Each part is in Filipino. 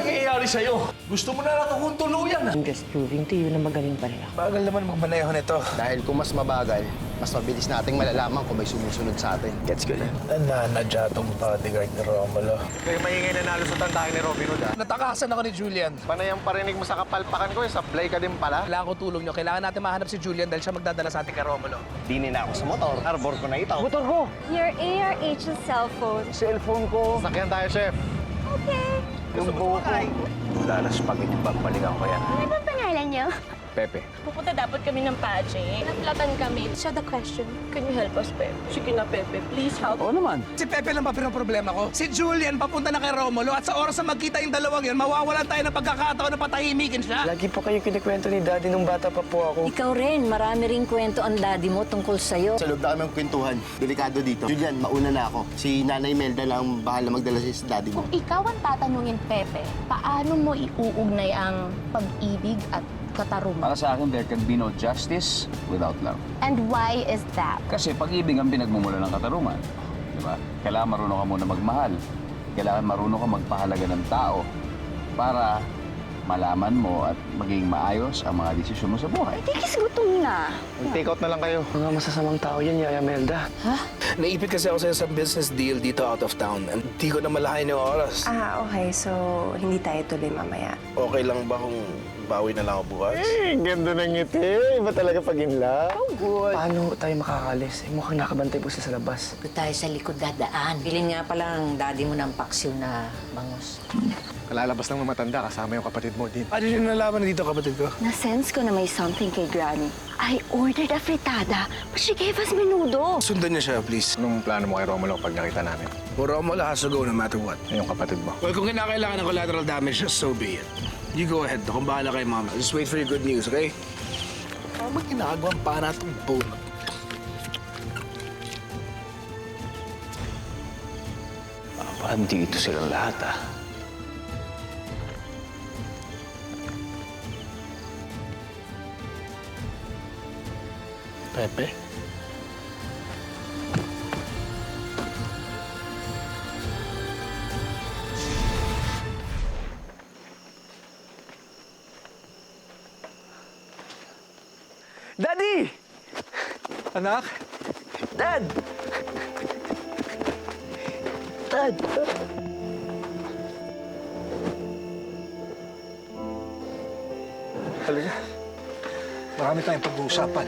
nangyayari sa'yo? Gusto mo na lang akong tuluyan. I'm just proving to you na magaling pa rin ako. Bagal naman magmaneho nito. Dahil kung mas mabagal, mas mabilis nating malalaman kung may sumusunod sa atin. Gets ko na. Nananadya tong bodyguard ni Romulo. Kayo maingay na nalusutan tayo ni Robin Hood, ha? Natakasan ako ni Julian. Panay ang parinig mo sa kapalpakan ko, sablay ka din pala. Kailangan ko tulong nyo. Kailangan natin mahanap si Julian dahil siya magdadala sa atin kay Romulo. Dinin na ako sa motor. Arbor ko na itaw. Motor ko! Your ARH's cellphone. Cellphone ko! Sakyan tayo, chef. Okay. Yung buho ko. Dalas pag ipagpalikan ko yan. Ano bang pangalan niyo? Pepe. Pupunta dapat kami ng pageant. Naplatan kami. So the question, can you help us, Pepe? Sige na, Pepe. Please help. Oo naman. Si Pepe lang ba problema ko? Si Julian papunta na kay Romulo at sa oras na magkita yung dalawang yun, mawawalan tayo ng pagkakataon na patahimikin siya. Lagi po kayo kinikwento ni Daddy nung bata pa po ako. Ikaw rin, marami ring kwento ang daddy mo tungkol sa'yo. Sa loob na kami ng kwentuhan. Delikado dito. Julian, mauna na ako. Si Nanay Melda lang bahala magdala sa daddy mo. Kung ikaw ang tatanungin, Pepe, paano mo iuugnay ang pag-ibig at katarungan? Para sa akin, there can be no justice without love. And why is that? Kasi pag-ibig ang pinagmumula ng katarungan. Di ba? Kailangan marunong ka muna magmahal. Kailangan marunong ka magpahalaga ng tao para malaman mo at maging maayos ang mga desisyon mo sa buhay. Tikis gutom na. Take out na lang kayo. Mga masasamang tao yan, Yaya Melda. Naipit kasi ako sa isang business deal dito out of town. Hindi ko na malahain yung oras. Okay. So, hindi tayo tuloy mamaya. Okay lang ba kung bawi na lang ako bukas? Ganda ng ngiti. Iba talaga pag in love. Paano tayo makakalis? Mukhang nakabantay po siya sa labas. Doon tayo sa likod dadaan. Bilin nga pala ang daddy mo ng paksiw na bangus. Kalalabas ng matanda kasama yung kapatid mo din. Ano yung nalaman na dito, kapatid ko? Na-sense ko na may something kay Granny. I ordered a fritada, but she gave us menudo. Sundan niya siya, please. Anong plano mo kay Romulo pag nakita namin? Romulo has to go no matter what. Yung kapatid mo. Well, kung kinakailangan ng collateral damage, so be it. You go ahead. Akong bahala kay Mama. Just wait for your good news, okay? Ano ba ginagawang pa na itong bone? Andito silang lahat, ah. Pepe? Daddy! Anak? Dad! Dad! Halika. Marami tayong pag-uusapan.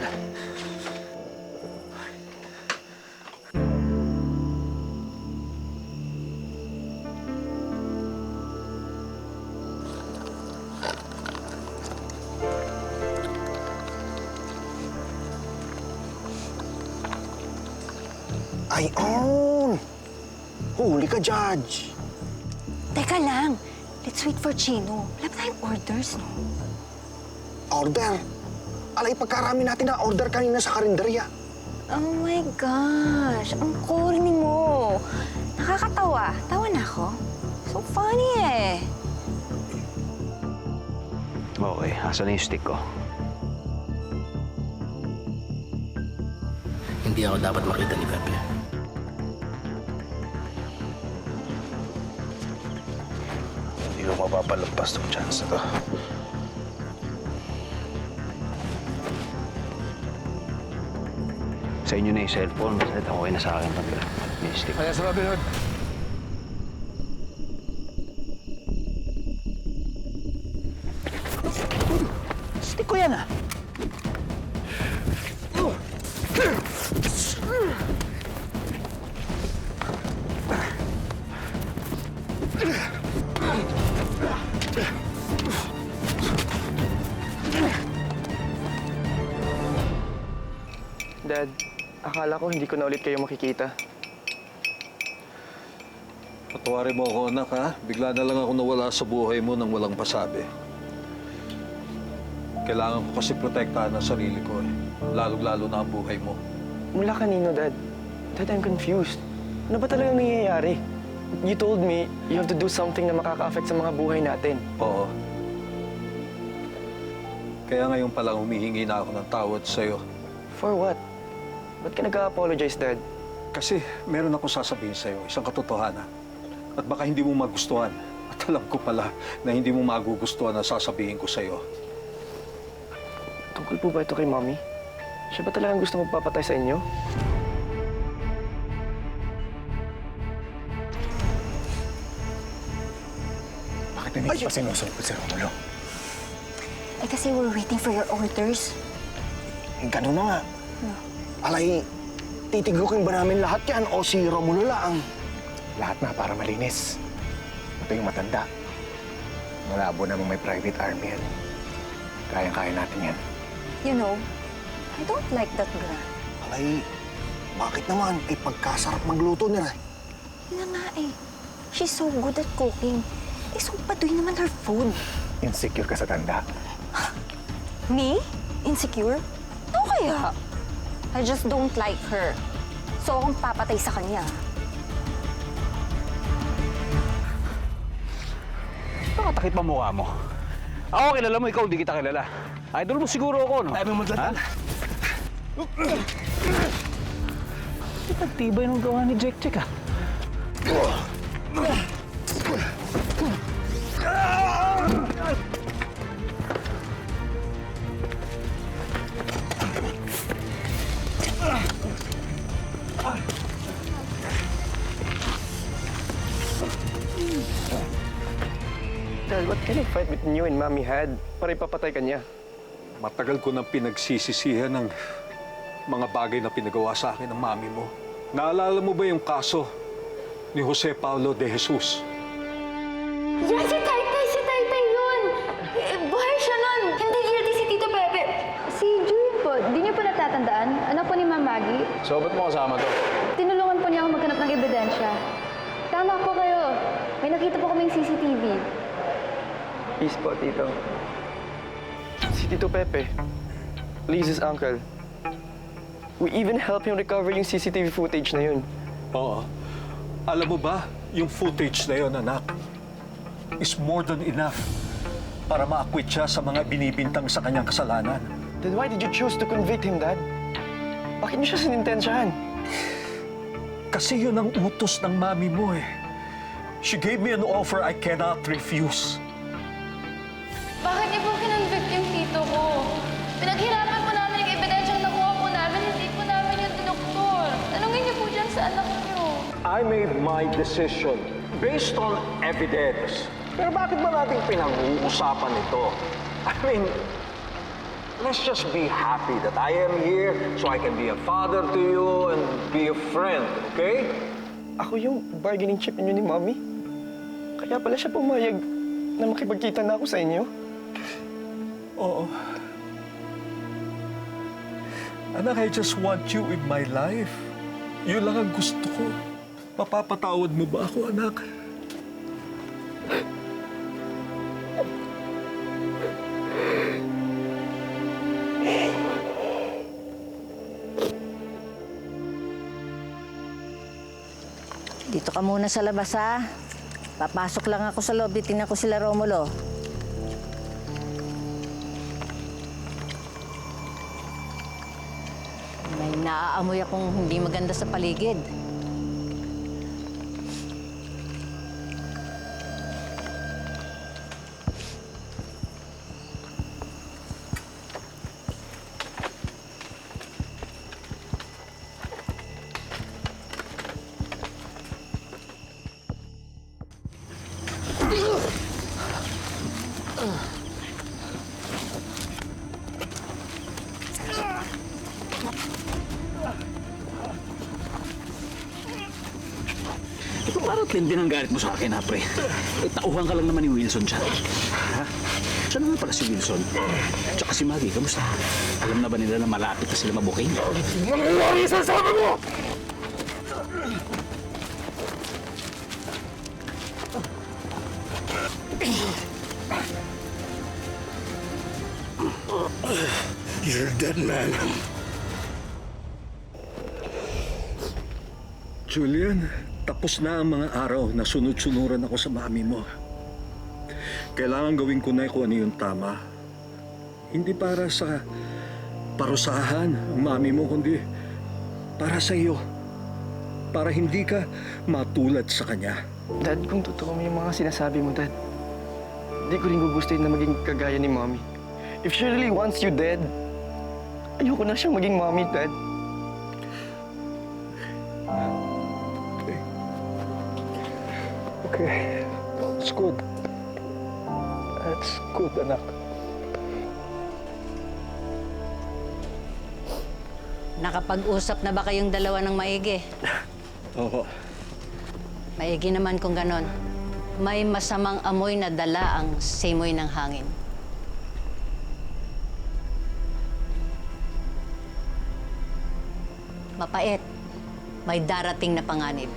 Ay, on! Huli ka, Judge! Teka lang. Let's wait for Chino. Wala pa tayong orders, no? Order! Alay, pagkarami natin na order kanina sa karinderya. Oh my gosh. Ang corny mo. Nakakatawa. Tawa na ako. So funny eh. Okay, asan na yung stick ko? Hindi ako dapat makita ni Pepe. Hindi ko mapapalampas tong chance na to. Sa inyo na yung cellphone. Basta okay na sa akin pag may stick. Kaya sa Robin Hood. Stick ko yan, ah! Dad, akala ko hindi ko na ulit kayo makikita. Patawarin mo ako, anak, ha? Bigla na lang ako nawala sa buhay mo nang walang pasabi. Kailangan ko kasi protektahan ang sarili ko, eh. Lalong-lalo na ang buhay mo. Mula kanino, Dad? Dad, I'm confused. Ano ba talagang nangyayari? You told me you have to do something na makaka-affect sa mga buhay natin. Oo. Kaya ngayon palang humihingi na ako ng tawad sa'yo. For what? Ba't ka nag-apologize, Dad? Kasi meron akong sasabihin sa'yo, isang katotohanan. At baka hindi mo magustuhan. At alam ko pala na hindi mo magugustuhan ang sasabihin ko sa'yo. Tungkol po ba ito kay Mommy? Siya ba talagang gusto magpapatay sa inyo? Bakit hindi pa sinusunod si Romulo? Eh kasi we're waiting for your orders. Ganun na nga. Alay, titiglukin ba namin lahat yan o si Romulo lang? Lahat na para malinis. Ito yung matanda. Malabo namang may private army yan. Kayang-kaya natin yan. You know, I don't like that girl. Alay, bakit naman? Eh, pagkasarap magluto nila. Yun na nga eh. She's so good at cooking. Eh, so padoy naman her food. Insecure ka sa tanda. Me? Insecure? Ano kaya? I just don't like her. So akong papatay sa kanya. Nakatakip pa mukha mo. Ako kilala mo, ikaw di kita kilala. Idol mo siguro ako, no? Ayaw mo magdadal. Tibay nung gawa ni Jack Jack, ah. Dad, what kind of fight between you and Mommy had para ipapatay ka niya? Matagal ko nang pinagsisisihan ng mga bagay na pinagawa sa akin ng mami mo. Naalala mo ba yung kaso ni Jose Paulo de Jesus? Yan, si Taytay yun! Buhay siya nun! Hindi guilty si Tito Pepe. Si June po, di niyo po natatandaan? Anak po ni Ma'am Maggie? So, ba't mo kasama to? Tinulungan po niya ako maghanap ng ebidensya. Tama po kayo. May nakita po kaming CCTV. Peace po, Tito. Si Tito Pepe, Liz's uncle. We even helped him recover yung CCTV footage na yun. Oo. Alam mo ba, yung footage na yun, anak, is more than enough para ma-acquit siya sa mga binibintang sa kanyang kasalanan. Then why did you choose to convict him, Dad? Bakit niyo siya sinintensyahan? Kasi yun ang utos ng mami mo eh. She gave me an offer I cannot refuse. Bakit niyo po kinonvict yung tito ko? Pinaghirapan po namin yung ebidensyang nakuha po namin, hindi po namin yung dinoktor. Tanungin niyo po dyan sa anak niyo. I made my decision based on evidence. Pero bakit ba natin pinag-uusapan ito? I mean, let's just be happy that I am here so I can be a father to you and be a friend, okay? Ako yung bargaining chip niyo ni Mommy. Kaya pala siya pumayag na makipagkita na ako sa inyo. Oo. Anak, I just want you in my life. Yun lang ang gusto ko. Mapapatawad mo ba ako, anak? Dito ka muna sa labas, ha? Papasok lang ako sa lobby, tingnan ko sila Romulo. May naaamoy akong hindi maganda sa paligid. Ito parang tindi ng galit mo sa akin, ha, pre? Eh, tauhan ka lang naman ni Wilson siya. Ha? Saan naman pala si Wilson? Tsaka si Maggie, kamusta? Alam na ba nila na malapit na sila mabuking? You're a dead man. Julian, tapos na ang mga araw na sunod-sunuran ako sa mami mo. Kailangan gawin ko na kung ano yung tama. Hindi para sa parusahan ang mami mo, kundi para sa iyo. Para hindi ka matulad sa kanya. Dad, kung totoo mo yung mga sinasabi mo, Dad, di ko rin gugustuhin na maging kagaya ni Mommy. If she really wants you dead, ayoko na siyang maging Mommy, Dad. Okay. That's good. That's good, anak. Nakapag-usap na ba kayong dalawa ng maigi? Oo. Maigi naman kung ganon. May masamang amoy na dala ang simoy ng hangin. Mapait. May darating na panganib.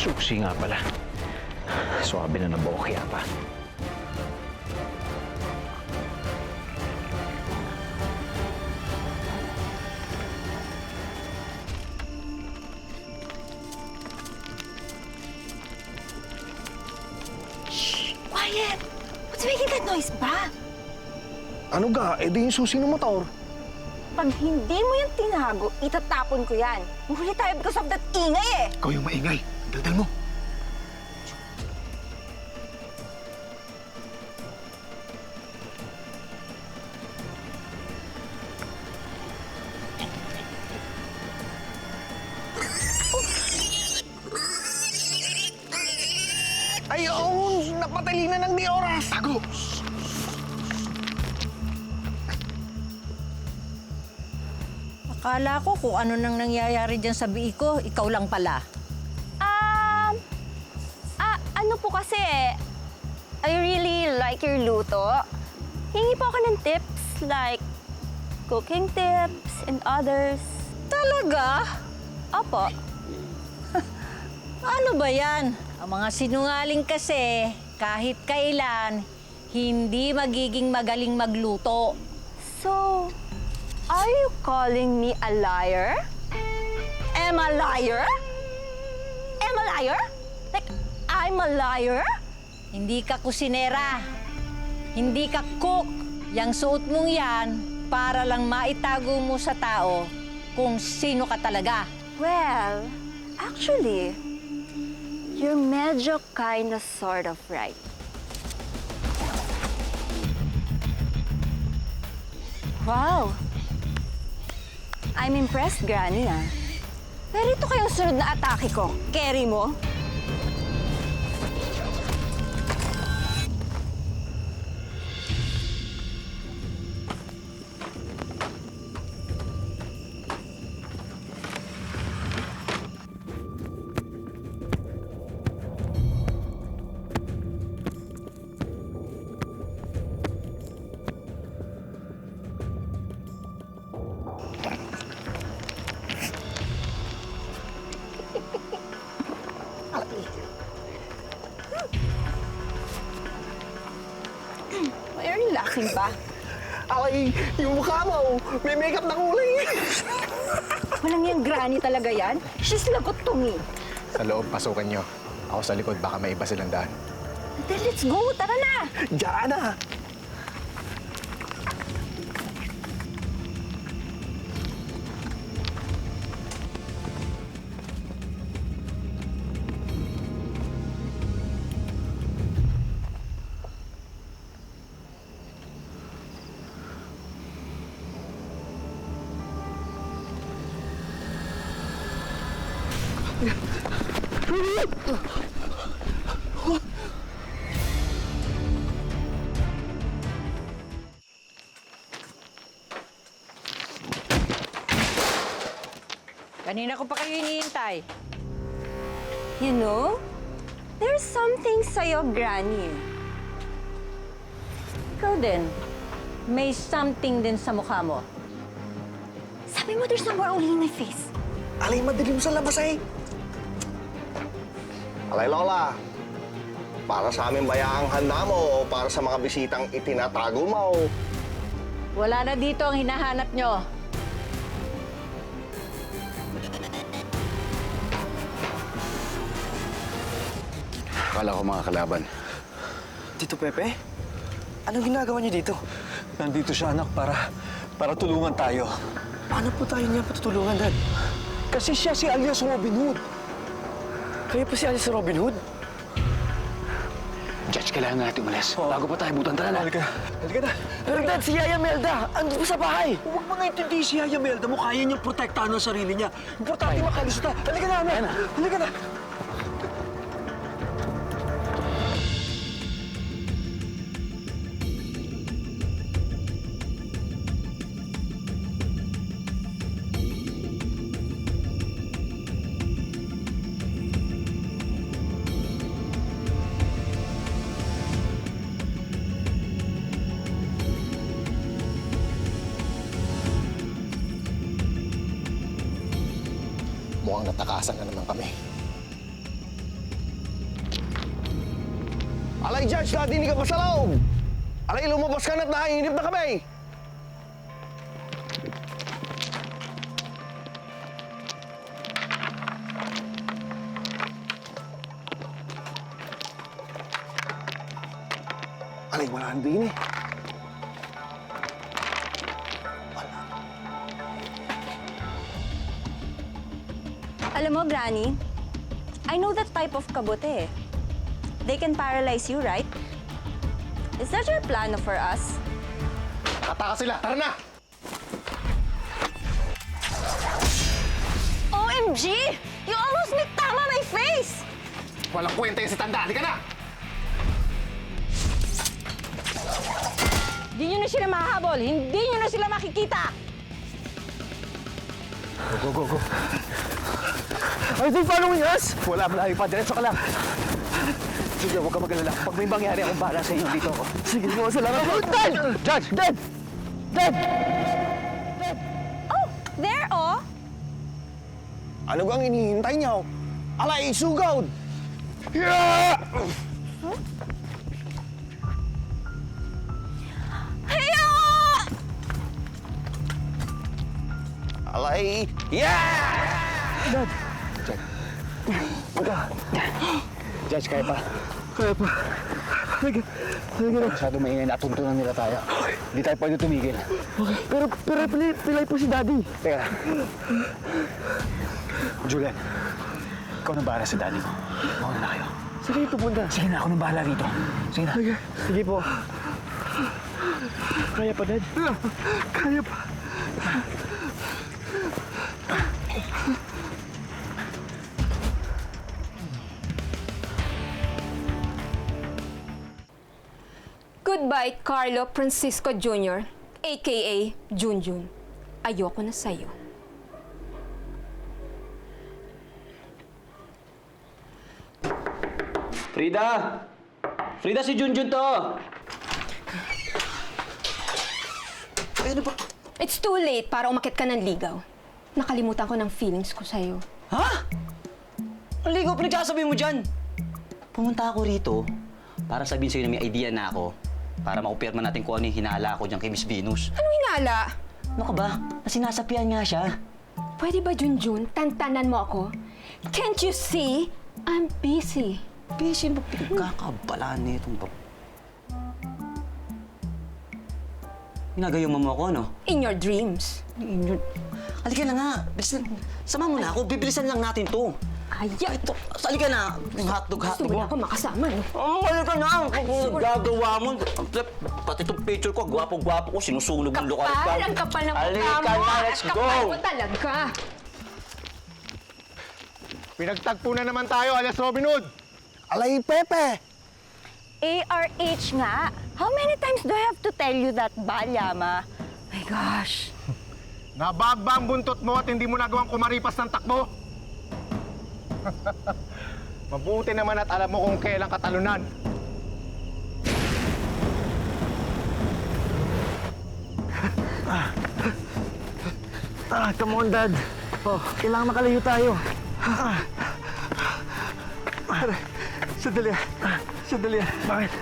Suksi nga pala. Swabe na nabokya pa. Quiet! What's making that noise ba? Ano ga? Eh di yung susi ng motor. Pag hindi mo yan tinago, itatapon ko yan. Mahuli tayo because of that ingay eh. Ikaw yung maingay. Daldal mo. Ay, oo! Napatali na ng di oras! Tago! Akala ko kung ano nang nangyayari dyan sa bii ko, ikaw lang pala. Ano po kasi I really like your luto. Hingi po ako ng tips like cooking tips and others. Talaga? Opo. Ano ba yan? Ang mga sinungaling kasi, kahit kailan, hindi magiging magaling magluto. So, are you calling me a liar? Am I a liar? Am I a liar? Like, I'm a liar? Hindi ka kusinera. Hindi ka cook. Yang suot mong yan, para lang maitago mo sa tao kung sino ka talaga. Well, actually, you're medyo kinda sort of right. Wow! I'm impressed, Granny, ah. Pero ito kayong sunod na atake ko. Carry mo? Why are you laughing ba? Ay, yung mukha mo, may makeup na kulay. Walang yung Granny talaga yan. She's lagot to me. Sa loob, pasukan nyo. Ako sa likod, baka may iba silang daan. Then let's go! Tara na! Diyan na! Yeah. Kanina ko pa kayo hinihintay. You know, there's something sa'yo, Granny. Ikaw din, may something din sa mukha mo. Sabi mo, there's somewhere only in my face. Alay, madilim sa labas eh. Alay, Lola. Para sa aming bayaang handa mo o para sa mga bisitang itinatago mo? Wala na dito ang hinahanap nyo. Akala ko mga kalaban. Tito Pepe? Anong ginagawa niyo dito? Nandito siya, anak, para tulungan tayo. Paano po tayo niya patutulungan, Dad? Kasi siya si alias Robin Hood. Kayo po si Alice Robin Hood? Judge, kailangan na natin umalis. Bago pa tayo butan, tara na. Halika na. Pero Dad, si Yaya Melda, andun po sa bahay. Huwag mga intindi si Yaya Melda mo. Kaya niyang protektahan ang sarili niya. Importante makalis na. Halika na, anak. Halika na. Mukhang natakasan na naman kami. Alay, Judge, nadinig ka pa sa loob! Alay, lumabas ka na't nakainip na kami! Alay, wala nang din eh. Alam mo, Granny, I know that type of kabote. They can paralyze you, right? Is that your plan for us? Nakataka sila! Tara na! OMG! You almost made tama my face! Walang kwenta yung si Tanda! Halika na! Hindi nyo na sila mahahabol. Hindi nyo na sila makikita. Go. Are they following us? Wala, malayo pa. Diretso ka lang. Sige, huwag ka mag-alala. Pag may mangyari, akong bahala sa inyo. Dito ako. Sige po, salamat po. Dad! Judge! Dad! Dad! Oh, there, oh! Ano gang inihintay niyo? Alay, sugod! Yeah! Hiya! Alay, yeah! Dad! Judge, kaya pa. Halika na. Masyado maingay na. Tuntunan nila tayo. Hindi tayo pwede tumigil. Pero pilay po si Daddy. Teka. Julian, ikaw na bahala sa daddy mo. Mauna na kayo. Sige, pupunta. Sige na, ako nang bahala rito. Sige na. Sige po. Kaya pa, Dad? Kaya pa. Goodbye, Carlo Francisco Jr., a.k.a. Junjun. Ayoko na sa'yo. Frida! Frida, si Junjun to! It's too late para umakit ka ng ligaw. Nakalimutan ko ng feelings ko sa'yo. Ha? Ang ligaw pinagsasabi mo dyan? Pumunta ako rito para sabihin sa'yo na may idea na ako para maupirma natin kung ano yung hinala ko dyan kay Miss Venus. Anong hinala? Ano ka ba? Nasinasapian nga siya. Pwede ba, Junjun, tantanan mo ako? Can't you see? I'm busy. Busy mo pinagkakabalaan nitong bab... Ginagayaman mo ako, no? In your dreams. Halika na nga. Sama mo na ako. Bibilisan lang natin to. Ayaw. Ito, halika na. Yung hotdog Gusto mo na ako makasama, no? Halika na. Gagawa mo. Pati itong picture ko, gwapo-gwapo ko. Sinusunog ng lokal ka. Ang kapal ng mukha Halika mo. na, let's Ang go. kapal mo talaga. Pinagtagpo na naman tayo, alias Robin Hood! Alay, Pepe! ARH nga. How many times do I have to tell you that, Balyama? My gosh. Nabagba ang buntot mo at hindi mo nagawang kumaripas ng takbo? Mabuti naman at alam mo kung kailan katalunan. Come on, Dad. Oh, kailangan makalayo tayo. Sandali. Bakit?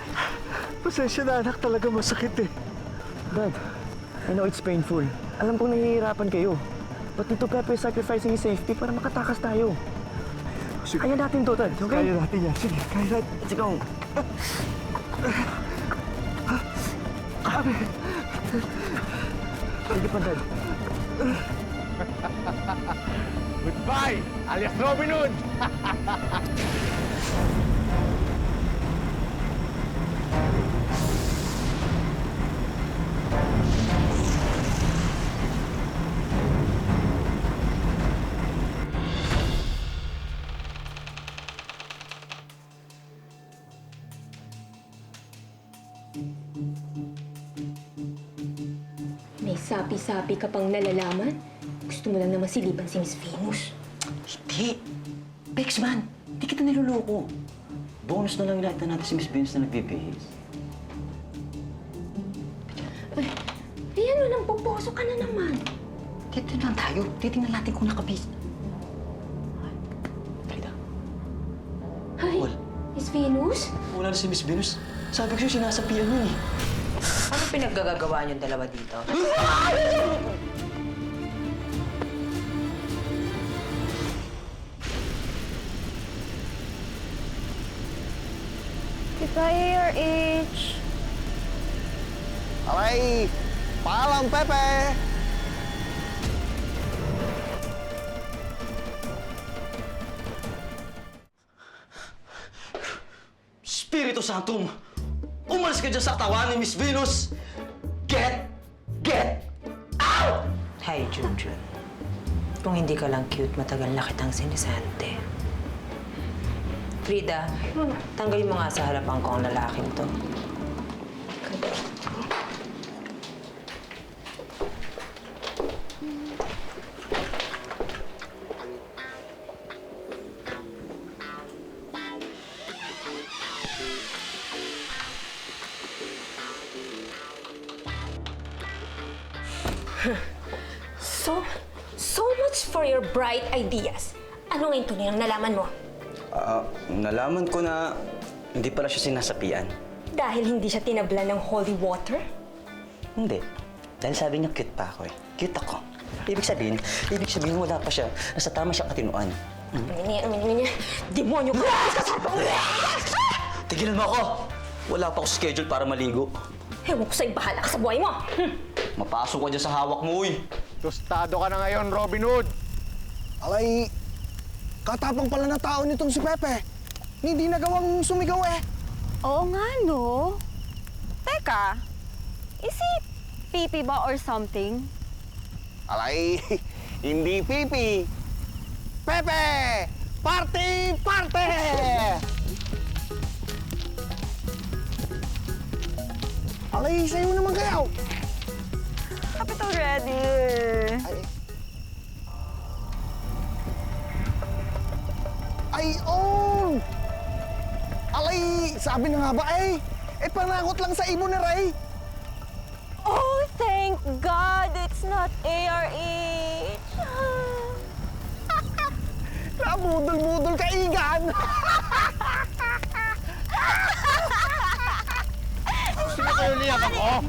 Pasensya na, anak. Talaga masakit eh. Dad, I know it's painful. Alam kong nahihirapan kayo. But Tito Pepe is sacrificing his safety para makatakas tayo. Kaya natin to, Dad. Okay? Kaya natin yan. Sige, kaya natin. Let's go. Sige pa, Dad. Goodbye, alias Robin Hood! May sapi-sapi ka pang nalalaman? Gusto mo lang naman silipan si Miss Venus. Hindi. Bex, man. Hindi kita niloloko. Bonus na lang nakita natin si Miss Venus na nagbibihis. Ayan mo nang puposo ka na naman. Dito lang tayo. Titingnan natin kung nakabihis. Frida. Ay, Wal. Miss Venus? Wala na si Miss Venus. Sabi ko siya, sinasapian yun eh. Ano pinaggagawa niyong dalawa dito? If I hear your age, Okay, paalam, Pepe! Spirito Santum! Umalis ka dyan sa katawan ni Miss Venus! Get out! Hi, Junjun. Kung hindi ka lang cute, matagal na kitang sinisante. Frida, tanggalin mo nga sa harapan ko ang lalaking to. So much for your bright ideas. Ano ngayon tunay ang nalaman mo? Nalaman ko na hindi pala siya sinasapian. Dahil hindi siya tinabla ng holy water? Hindi. Dahil sabi niya cute pa ako eh. Cute ako. Ibig sabihin wala pa siya. Nasa tama siyang katinuan. Aminin niya. Demonyo ka! Tigilan mo ako! Wala pa ako schedule para maligo. Ewan ko sa'yo, bahala ka sa buhay mo! Mapasok ka dyan sa hawak mo, uy! Tostado ka na ngayon, Robin Hood! Alay, katapang pala na tao nitong si Pepe. Hindi nagawang sumigaw eh. oo nga, no? Teka, is he pipi ba or something? Alay, hindi pipi. Pepe! Party! Party! Alay, sa'yo naman kayaw. Capital ready. Ay, oh! Alay, sabi na nga ba eh? Panakot lang sa imo ni Ray. Oh, thank God it's not ARH. Nabudol-budol ka, Igan! Sino kayo liyak ako?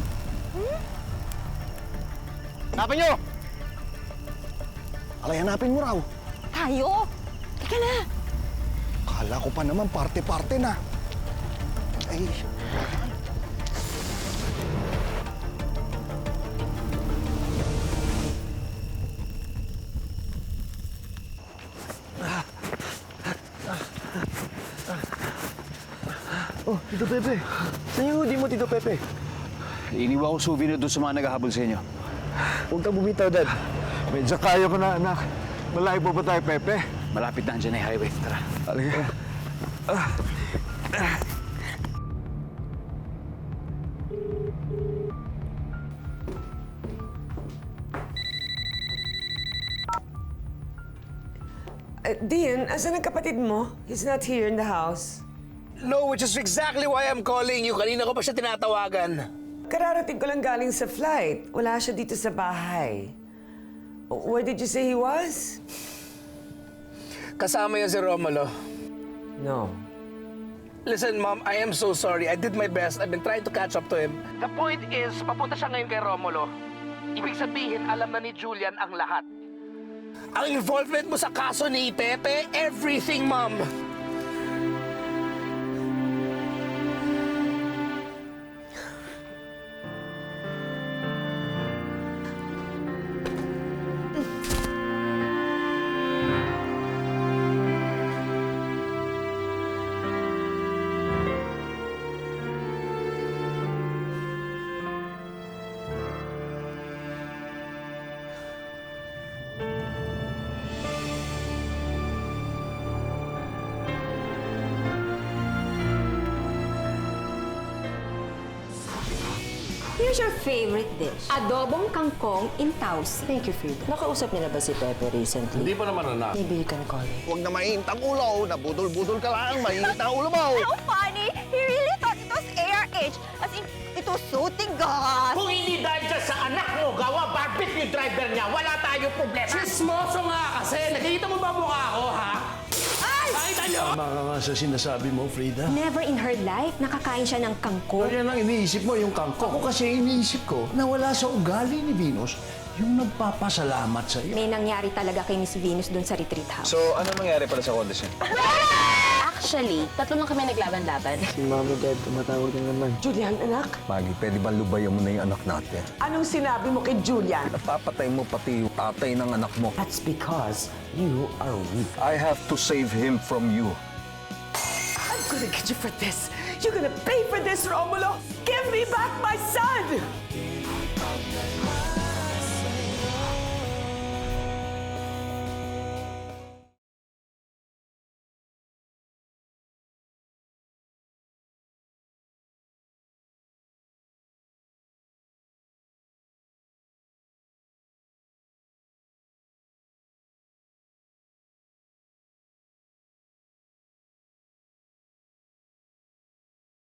Hanapin nyo! Alay, hanapin mo raw. Tayo? Teka na. Kala ko pa naman parte-parte na. Ay. Oh, Tito Pepe. Saan yung hoodie mo, Tito Pepe? Iniwan ko souvenir doon sa mga naghahabol sa inyo. Huwag kang bumitaw, Dad. Medyo kaya ko na, anak. Malayo po ba tayo, Pepe? Malapit na andyan na yung highway. Tara. Halika. Dean, asan ang kapatid mo? He's not here in the house. No, which is exactly why I'm calling you. Kanina ko pa siya tinatawagan. Kararating ko lang galing sa flight. Wala siya dito sa bahay. Where did you say he was? Kasama yun si Romulo. No. Listen, Mom, I am so sorry. I did my best. I've been trying to catch up to him. The point is, papunta siya ngayon kay Romulo. Ibig sabihin, alam na ni Julian ang lahat. Ang involvement mo sa kaso ni Pepe, everything, Mom. Here's your favorite dish. Adobong kangkong in taos. Thank you, Frida. Nakausap niya na ba si Pepe recently? Hindi pa naman, anak. Bibili ka ng Colin. Huwag na mainit ang ulo. Nabudol-budol ka lang. Mainit ang ulo mo. How funny! He really thought it was ARH. As in, it was shooting gas. Kung hindi dahil dyan sa anak mo, gawa barbecue driver niya, wala tayong problema. Chismoso nga kasi. Nakikita mo ba mukha ko, ha? Nakita niyo? Tama ka nga sa sinasabi mo, Frida. Never in her life nakakain siya ng kangkong. Kaya lang iniisip mo yung kangkong. Ako kasi iniisip ko na wala sa ugali ni Venus yung nagpapasalamat sa iyo. May nangyari talaga kay Miss Venus doon sa retreat house. So, ano nangyari pala sa kondisyon? Actually, tatlo lang kami naglaban-laban. Si Mama Dad, tumatawag na naman. Julian, anak, Maggie, pwede ba lubayan mo na yung anak natin? anong sinabi mo kay Julian? Napapatay mo pati yung tatay ng anak mo. That's because you are weak. I have to save him from you. I'm gonna get you for this. You're gonna pay for this, Romulo. Give me back my son!